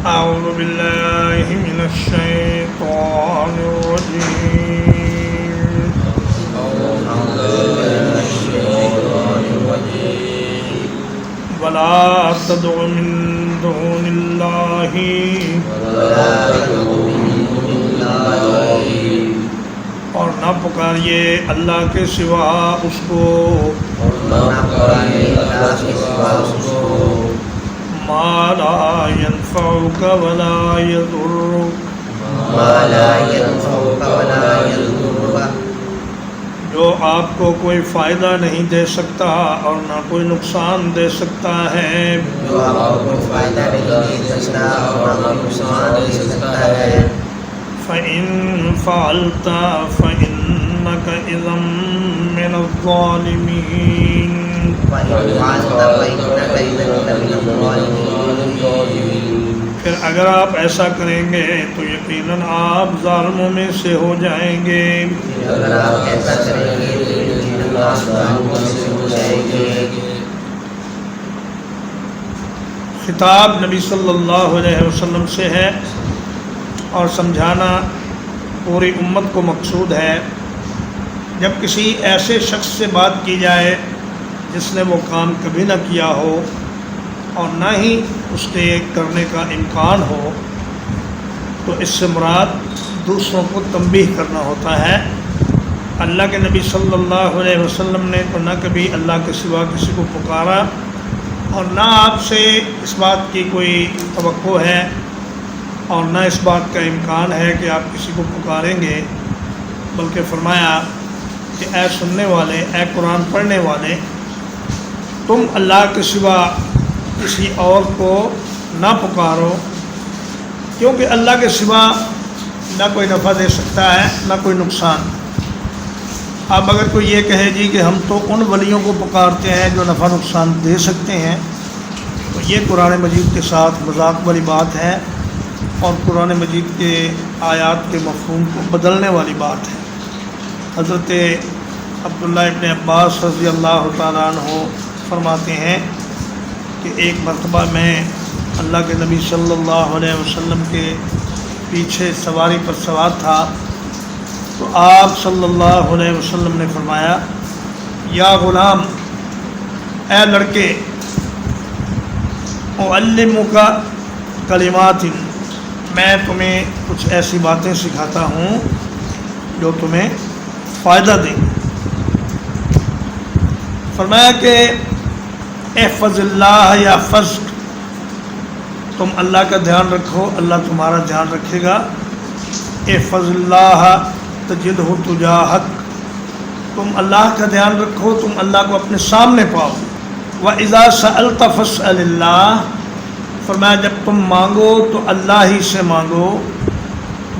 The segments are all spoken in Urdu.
أعوذ بالله من الشيطان الرجيم ولا تدع من دون الله اور نہ پکاریے اللہ کے سوا اس کو ما لا ينفعك ولا يضرك جو آپ کو کوئی فائدہ نہیں دے سکتا اور نہ کوئی نقصان دے سکتا ہے فَإِن فَعَلْتَ فَإِنَّكَ إِذًا مِّنَ الظَّالِمِينَ پھر اگر آپ ایسا کریں گے تو یقیناً آپ ظالموں میں سے ہو جائیں گے. خطاب نبی صلی اللہ علیہ وسلم سے ہے اور سمجھانا پوری امت کو مقصود ہے. جب کسی ایسے شخص سے بات کی جائے جس نے وہ کام کبھی نہ کیا ہو اور نہ ہی اس کے کرنے کا امکان ہو تو اس سے مراد دوسروں کو تنبیہ کرنا ہوتا ہے. اللہ کے نبی صلی اللہ علیہ وسلم نے تو نہ کبھی اللہ کے سوا کسی کو پکارا اور نہ آپ سے اس بات کی کوئی توقع ہے اور نہ اس بات کا امکان ہے کہ آپ کسی کو پکاریں گے، بلکہ فرمایا کہ اے سننے والے، اے قرآن پڑھنے والے، تم اللہ کے سوا کسی اور کو نہ پکارو، کیونکہ اللہ کے سوا نہ کوئی نفع دے سکتا ہے نہ کوئی نقصان. اب اگر کوئی یہ کہے جی کہ ہم تو ان ولیوں کو پکارتے ہیں جو نفع نقصان دے سکتے ہیں، تو یہ قرآن مجید کے ساتھ مذاق والی بات ہے اور قرآن مجید کے آیات کے مفہوم کو بدلنے والی بات ہے. حضرت عبداللہ ابن عباس رضی اللہ تعالیٰ عنہ فرماتے ہیں کہ ایک مرتبہ میں اللہ کے نبی صلی اللہ علیہ وسلم کے پیچھے سواری پر سوار تھا تو آپ صلی اللہ علیہ وسلم نے فرمایا، یا غلام، اے لڑکے، اعلمک کلمات، میں تمہیں کچھ ایسی باتیں سکھاتا ہوں جو تمہیں فائدہ دیں. فرمایا کہ احفظ اللہ یحفظک، تم اللہ کا دھیان رکھو اللہ تمہارا دھیان رکھے گا. احفظ اللہ تجدہ تجاہک، تم اللہ کا دھیان رکھو تم اللہ کو اپنے سامنے پاؤ. وَإِذَا سَأَلْتَ فَاسْأَلِ اللَّهِ، فرمایا جب تم مانگو تو اللہ ہی سے مانگو.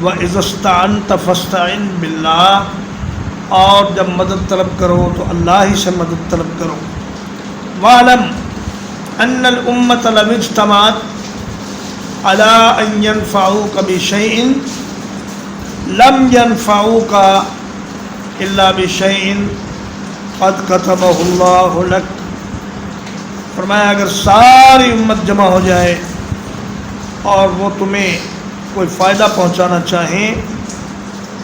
وَإِذَا اسْتَعَنْتَ فَاسْتَعِنْ بِاللَّهِ، اور جب مدد طلب کرو تو اللہ ہی سے مدد طلب کرو. وَاعْلَمْ أَنَّ الْأُمَّةَ لَوِ اجْتَمَعَتْ عَلَىٰ أَنْ يَنْفَعُوكَ بِشَيْءٍ لَمْ يَنْفَعُوكَ إِلَّا بِشَيْءٍ قَدْ كَتَبَهُ اللَّهُ لَكَ. فرمایا اگر ساری امت جمع ہو جائے اور وہ تمہیں کوئی فائدہ پہنچانا چاہیں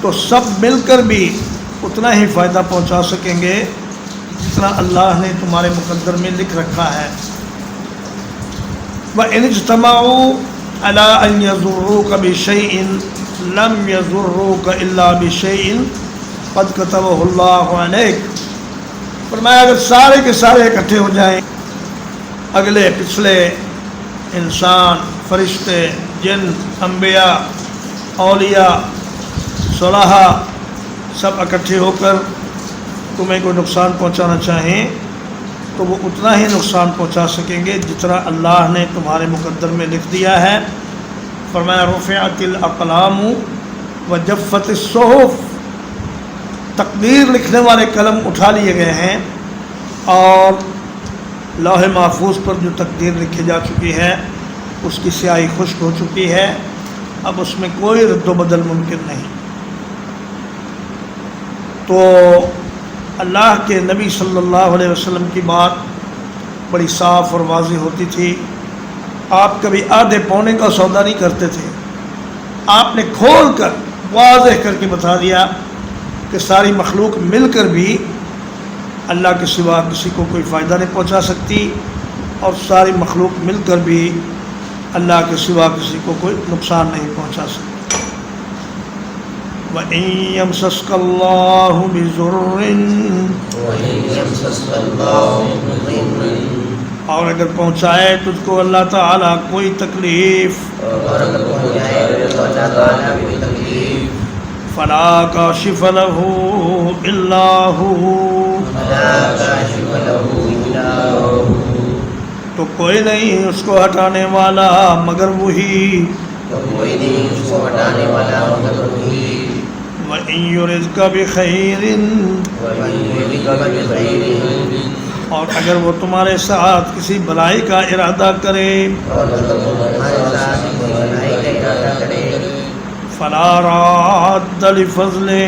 تو سب مل کر بھی اتنا ہی فائدہ پہنچا سکیں گے جتنا اللہ نے تمہارے مقدر میں لکھ رکھا ہے. وَإِنِ اجْتَمَعُوا عَلَىٰ أَنْ يَضُرُّوكَ بِشَيْءٍ لَمْ يَضُرُّوكَ إِلَّا بِشَيْءٍ قَدْ كَتَبَهُ اللَّهُ عَلَيْكَ. فرمایا اگر سارے کے سارے اکٹھے ہو جائیں، اگلے پچھلے انسان، فرشتے، جن، انبیاء، اولیاء، صلحاء، سب اکٹھے ہو کر تمہیں کوئی نقصان پہنچانا چاہیں تو وہ اتنا ہی نقصان پہنچا سکیں گے جتنا اللہ نے تمہارے مقدر میں لکھ دیا ہے. فرمایا رفعت الاقلام وجفت الصحف، تقدیر لکھنے والے قلم اٹھا لیے گئے ہیں اور لوح محفوظ پر جو تقدیر لکھی جا چکی ہے اس کی سیاہی خشک ہو چکی ہے، اب اس میں کوئی رد و بدل ممکن نہیں. تو اللہ کے نبی صلی اللہ علیہ وسلم کی بات بڑی صاف اور واضح ہوتی تھی آپ کبھی آدھے پونے کا سودا نہیں کرتے تھے، آپ نے کھول کر واضح کر کے بتا دیا کہ ساری مخلوق مل کر بھی اللہ کے سوا کسی کو کوئی فائدہ نہیں پہنچا سکتی، اور ساری مخلوق مل کر بھی اللہ کے سوا کسی کو کوئی نقصان نہیں پہنچا سکتی۔ وَإِن يَمْسَسْكَ اللَّهُ بِضُرٍّ، اور اگر پہنچائے تجھ کو اللہ تعالیٰ کوئی تکلیف، فَلَا كَاشِفَ لَهُ إِلَّا هُوَ، تو کوئی نہیں اس کو ہٹانے والا مگر وہی۔ وَإِن يُرِدْكَ بِخَيْرٍ، اور اگر وہ تمہارے ساتھ کسی بھلائی کا ارادہ کرے، فَلَا رَادَّ لِفَضْلِهِ،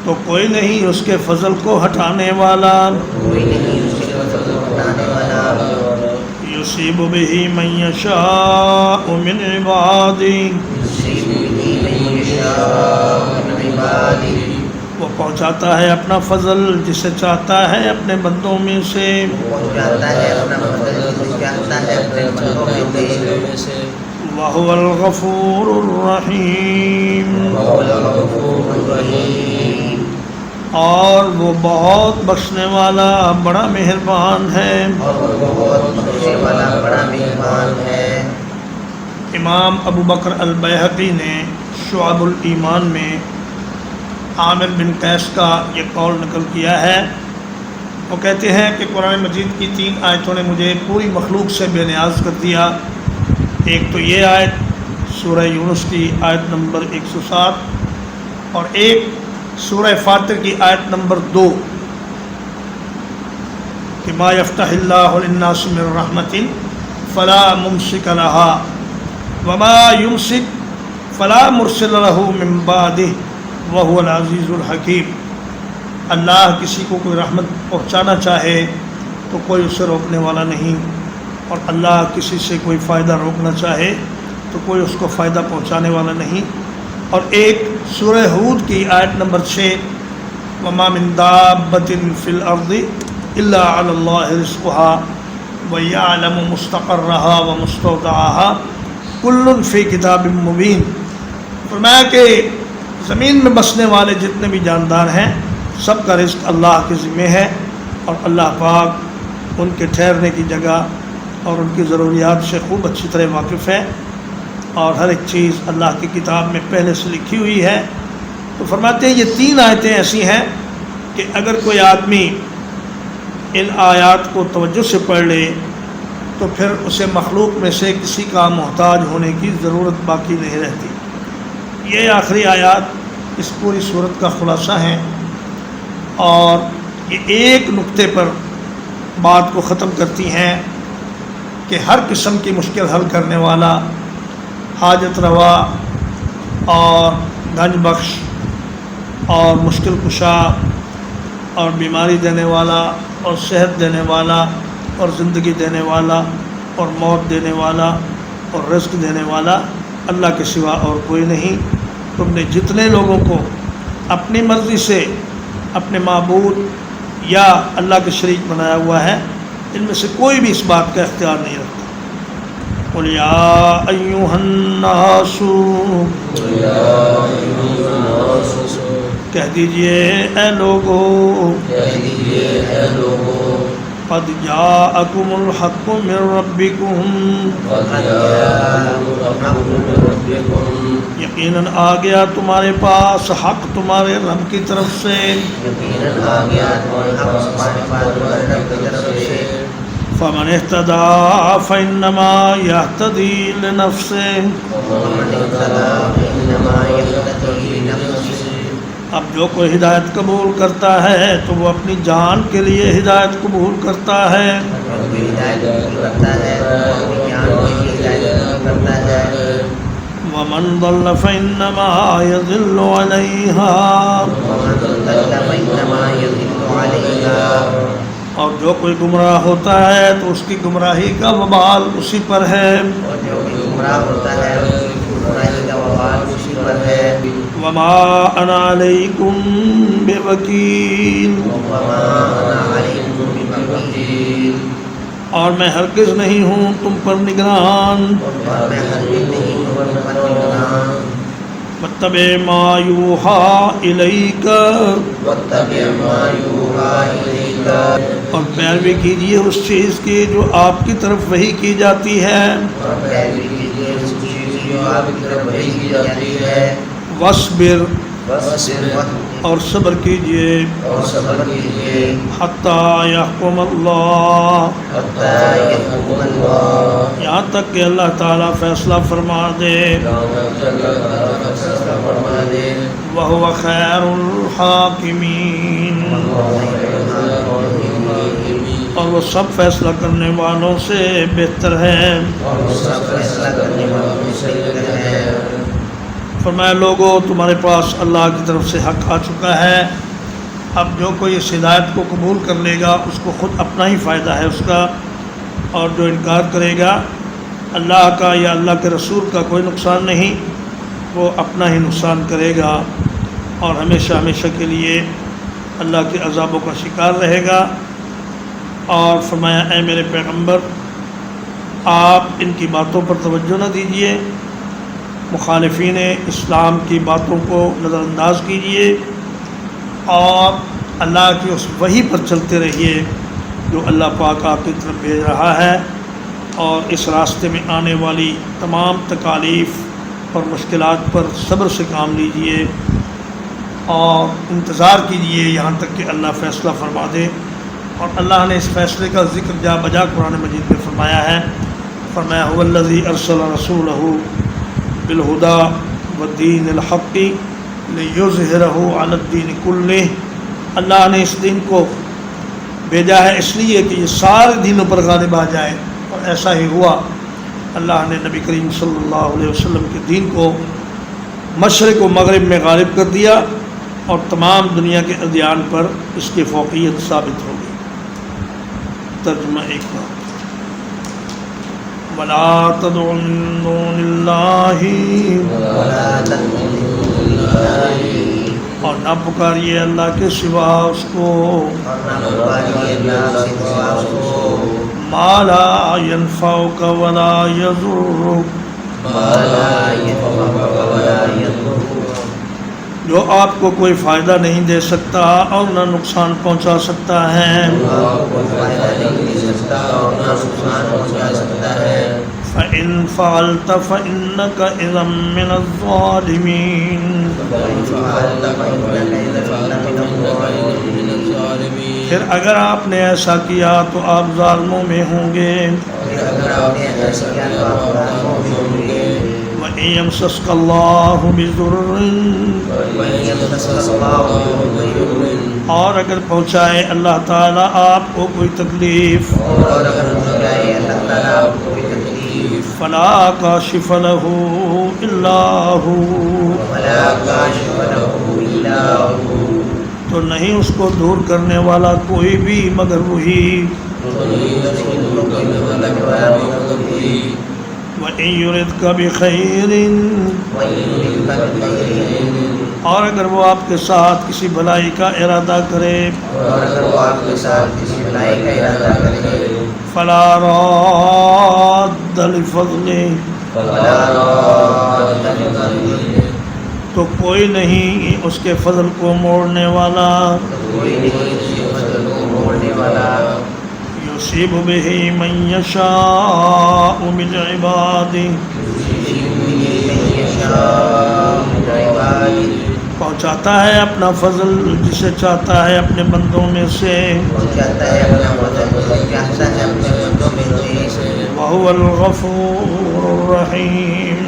تو کوئی نہیں اس کے فضل کو ہٹانے والا۔ یصیب بہ من یشاء من عبادہ، وہ پہنچاتا ہے اپنا فضل جسے چاہتا ہے اپنے بندوں میں سے۔ وَهُوَ الْغَفُورُ الرَّحِيمُ، اور وہ بہت بخشنے والا بڑا مہربان ہے۔ امام ابو بکر البیہقی نے شعب الایمان میں عامر بن قیس کا یہ قول نقل کیا ہے۔ وہ کہتے ہیں کہ قرآن مجید کی 3 آیتوں نے مجھے پوری مخلوق سے بے نیاز کر دیا۔ ایک تو یہ آیت سورہ یونس کی آیت نمبر 107، اور ایک سورہ فاطر کی آیت نمبر 2 کہ ما یفتح اللہ للناس من رحمت فلا ممسک لها وما یمسک فلا مرسل له من بعدہ وهو العزیز الحکیم۔ اللہ کسی کو کوئی رحمت پہنچانا چاہے تو کوئی اسے روکنے والا نہیں، اور اللہ کسی سے کوئی فائدہ روکنا چاہے تو کوئی اس کو فائدہ پہنچانے والا نہیں۔ اور ایک سورہ ہود کی آیت نمبر 6 وما من دابۃ فی الارض الا علی اللہ رزقها ویعلم مستقرها ومستودعها کل فی کتاب مبین۔ فرمایا کہ زمین میں بسنے والے جتنے بھی جاندار ہیں سب کا رزق اللہ کے ذمہ ہے، اور اللہ پاک ان کے ٹھہرنے کی جگہ اور ان کی ضروریات سے خوب اچھی طرح واقف ہے، اور ہر ایک چیز اللہ کی کتاب میں پہلے سے لکھی ہوئی ہے۔ تو فرماتے ہیں یہ 3 آیتیں ایسی ہیں کہ اگر کوئی آدمی ان آیات کو توجہ سے پڑھ لے تو پھر اسے مخلوق میں سے کسی کا محتاج ہونے کی ضرورت باقی نہیں رہتی۔ یہ آخری آیات اس پوری صورت کا خلاصہ ہیں، اور یہ ایک نقطے پر بات کو ختم کرتی ہیں کہ ہر قسم کی مشکل حل کرنے والا، حاجت روا اور گنج بخش اور مشکل کشا اور بیماری دینے والا اور صحت دینے والا اور زندگی دینے والا اور موت دینے والا اور رزق دینے والا اللہ کے سوا اور کوئی نہیں۔ تم نے جتنے لوگوں کو اپنی مرضی سے اپنے معبود یا اللہ کے شریک بنایا ہوا ہے، ان میں سے کوئی بھی اس بات کا اختیار نہیں رکھتا۔ قُلْ يَا أَيُّهَا النَّاسُ، کہہ دیجئے اے لوگو، قد جاءکم الحق من ربکم، یقیناً آ گیا تمہارے پاس حق تمہارے رب کی طرف سے۔ فمن اهتدى فإنما يهتدي لنفسه، اب جو کوئی ہدایت قبول کرتا ہے تو وہ اپنی جان کے لیے ہدایت قبول کرتا ہے۔ ومن ضل فإنما يضل عليها، اور جو کوئی گمراہ ہوتا ہے تو اس کی گمراہی کا وبال اسی پر ہے، اور جو بھی گمراہ ہوتا ہے اس کی گمراہی کا وبال اسی پر ہے۔ وما انا علیکم بوکیل، وما انا علیکم بوکیل، اور میں ہرگز نہیں ہوں تم پر نگران۔ اور میں ہرگز نہیں ہوں تم پر نگران۔ واتبع ما یوحی الیک، واتبع ما یوحی الیک، اور پیروی کیجیے اس چیز کی جو آپ کی طرف وحی کی جاتی ہے۔ اور پیروی کیجیے اس چیز کی جو آپ کی طرف وحی کی جاتی ہے۔ واصبر، واصبر، اور صبر کیجیے، اور صبر کیجیے، حتی یحکم اللہ، حتی یحکم اللہ، یہاں تک کہ اللہ تعالیٰ فیصلہ فرما دے۔ فیصلہ فرما دے۔ وہو خیر الحاکمین، اور وہ سب فیصلہ کرنے والوں سے بہتر ہے۔ اور وہ سب فیصلہ کرنے والوں سے بہتر ہے۔ فرمایا لوگو تمہارے پاس اللہ کی طرف سے حق آ چکا ہے، اب جو کوئی اس ہدایت کو قبول کر لے گا اس کو خود اپنا ہی فائدہ ہے اس کا، اور جو انکار کرے گا اللہ کا یا اللہ کے رسول کا کوئی نقصان نہیں، وہ اپنا ہی نقصان کرے گا اور ہمیشہ ہمیشہ کے لیے اللہ کے عذابوں کا شکار رہے گا۔ اور فرمایا اے میرے پیغمبر آپ ان کی باتوں پر توجہ نہ دیجیے، مخالفین اسلام کی باتوں کو نظر انداز کیجیے اور اللہ کی اس وحی پر چلتے رہیے جو اللہ پاک آپ کی طرف بھیج رہا ہے، اور اس راستے میں آنے والی تمام تکالیف اور مشکلات پر صبر سے کام لیجیے اور انتظار کیجیے یہاں تک کہ اللہ فیصلہ فرما دے۔ اور اللہ نے اس فیصلے کا ذکر جا بجا قرآن مجید میں فرمایا ہے، فرمایا هو الذی ارسل رسولہ بالہدی والدین الحق لیظہرہ علی الدین کلہ، اللہ نے اس دین کو بھیجا ہے اس لیے کہ یہ سارے دینوں پر غالب آ جائے، اور ایسا ہی ہوا۔ اللہ نے نبی کریم صلی اللہ علیہ وسلم کے دین کو مشرق و مغرب میں غالب کر دیا اور تمام دنیا کے ادیان پر اس کی فوقیت ثابت ہو گئی۔ ترجمہ ایک بار، وَلَا تَدْعُ مِن دُونِ اللَّهِ، وَلَا تَدْعُ مِن دُونِ اللَّهِ، اور نہ پکاریے اللہ کے سوا اس کو، اور نہ پکاریے اللہ کے سوا اس کو، مَا لَا يَنفَعُكَ وَلَا يَضُرُّكَ، مَا لَا يَنفَعُكَ وَلَا يَضُرُّكَ، جو آپ کو کوئی فائدہ نہیں دے سکتا اور نہ نقصان پہنچا سکتا ہے۔ جو آپ کو فائدہ نہیں دے سکتا اور نہ نقصان پہنچا سکتا ہے۔ فَإِن فَعَلْتَ فَإِنَّكَ إِذًا مِّنَ الظَّالِمِينَ، وَإِن فَعَلْتَ فَإِنَّكَ إِذًا مِّنَ الظَّالِمِينَ، پھر اگر آپ نے ایسا کیا تو آپ ظالموں میں ہوں گے۔ پھر اگر آپ نے ایسا کیا تو آپ ظالموں میں ہوں گے۔ وَإِن يَمْسَسْكَ اللَّهُ بِضُرٍّ، وَإِن يَمْسَسْكَ اللَّهُ بِضُرٍّ، اور اگر پہنچائے اللہ تعالیٰ آپ کو کوئی تکلیف، اور اگر پہنچائے اللہ تعالیٰ آپ کو کوئی تکلیف، فَلَا كَاشِفَ لَهُ إِلَّا هُوَ، وَلَا كَاشِفَ لَهُ إِلَّا هُوَ، تو نہیں اس کو دور کرنے والا کوئی بھی مگر وہی۔ وَإِن يُرِدْكَ بِخَيْرٍ، اور اگر وہ آپ کے ساتھ کسی بھلائی کا ارادہ کرے، اور اگر وہ آپ کے ساتھ کسی بھلائی کا ارادہ کرے، فَلَا رَادَّ لِفَضْلِهِ، فَلَا رَادَّ لِفَضْلِهِ، تو کوئی نہیں اس کے فضل کو موڑنے والا۔ کوئی نہیں اس کے فضل کو موڑنے والا۔ يُصِيبُ بِهِ مَن يَشَاءُ مِنْ عِبَادِهِ، پہنچاتا ہے اپنا فضل جسے چاہتا ہے اپنے بندوں میں سے۔ وَهُوَ الْغَفُورُ الرَّحِيمُ،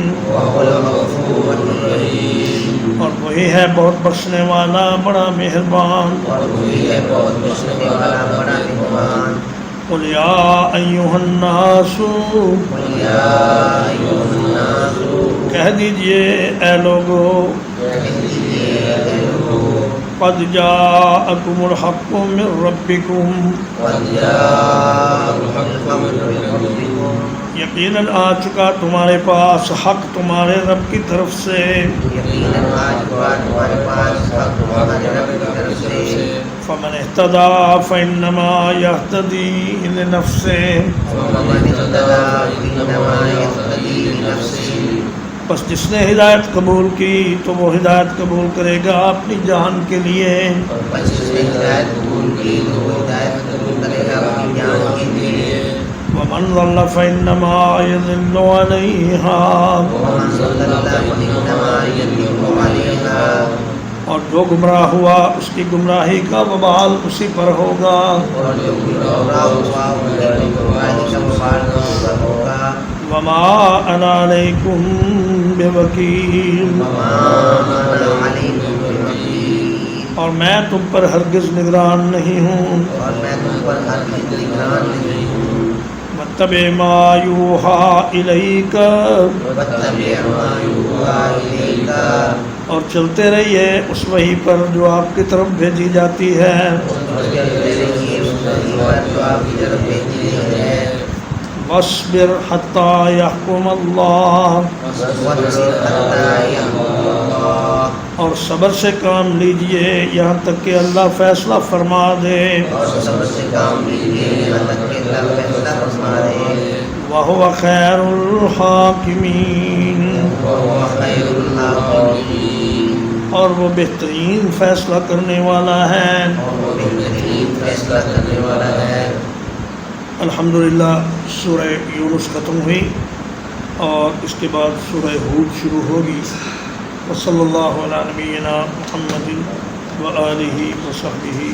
اور وہی ہے بہت بخشنے والا بڑا مہربان۔ قُلْ يَا أَيُّهَا النَّاسُ، کہہ دیجئے اے لوگو، قد جاءكم الحق من ربكم قد جاءكم الحق من ربكم یقیناً آ چکا تمہارے پاس حق تمہارے رب کی طرف سے یقیناً آج بات تمہارے پاس حق تمہارے رب کی طرف سے فمن اهتدى فإنما يهتدي لنفسه ومن اهتدى فإنما يهتدي لنفسه بس جس نے ہدایت قبول کی تو وہ ہدایت قبول کرے گا اپنی جان کے لیے بس جس نے ہدایت قبول کی تو وہ ہدایت قبول کرے گا اپنی جان کے لیے ومن ضل فإنما يضل عليها ومن ضل فإنما يضل عليها اور جو گمراہ ہوا اس کی گمراہی کا وبال اسی پر ہوگا اور جو گمراہ ہوا ان کی گمراہی کا وبال اسی پر ہوگا وما انا علیکم بوکیل وما انا علیکم بوکیل اور میں تم پر ہرگز نگران نہیں ہوں اور میں تم پر ہرگز نگران نہیں ہوں واتبع ما یوحی الیک واتبع ما یوحی الیک اور چلتے رہیے اس وحی پر جو آپ کی طرف بھیجی جاتی ہے واصبر حتی یحکم اللہ اور صبر سے کام لیجئے یہاں تک کہ اللہ فیصلہ فرما دے وَهُوَ خَيْرُ الْحَاكِمِينَ اور وہ بہترین فیصلہ کرنے والا ہے الحمدللہ سورہ یونس ختم ہوئی اور اس کے بعد سورہ ہود شروع ہوگی وصلی اللہ علی نبینا محمد وآلہ وصحبہ